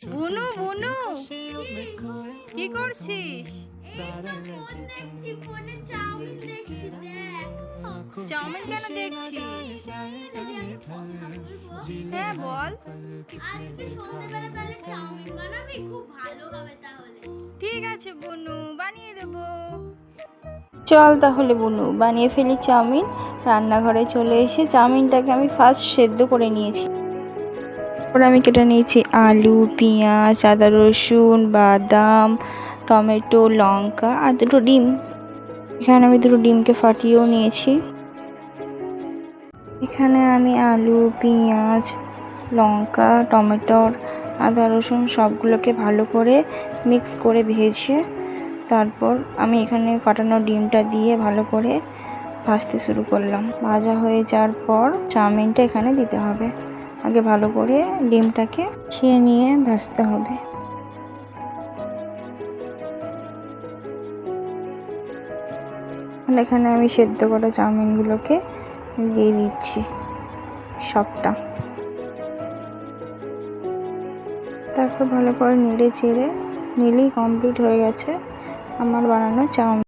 বুনু বুনু কি করছিস? চাউমিন কেন দেখছিস? হ্যাঁ বল। ঠিক আছে বুনু, বানিয়ে দেবো। চল তাহলে বুনু বানিয়ে ফেলি চাউমিন। রান্নাঘরে চলে এসে চাউমিনটাকে আমি ফার্স্ট সেদ্ধ করে নিয়েছি। তারপর আমি কেটে নিয়েছি আলু, পেঁয়াজ, আদা রসুন, বাদাম, টমেটো, লঙ্কা আর দুটো ডিম। এখানে আমি দুটো ডিমকে ফাটিয়েও নিয়েছি। এখানে আমি আলু, পেঁয়াজ, লঙ্কা, টমেটোর, আদা রসুন সবগুলোকে ভালো করে মিক্স করে ভেজে তারপর আমি এখানে ফাটানো ডিমটা দিয়ে ভালো করে ভাজতে শুরু করলাম। ভাজা হয়ে যাওয়ার পর চাউমিনটা এখানে দিতে হবে। আগে ভালো করে ডিমটাকে মিশিয়ে নিয়ে ভাজতে হবে। এখানে আমি সেদ্ধ করা চাউমিনগুলোকে দিয়ে দিচ্ছি সবটা। তারপর ভালো করে নেড়ে চেড়ে নিলেই কমপ্লিট হয়ে গেছে আমার বানানো চাউমিন।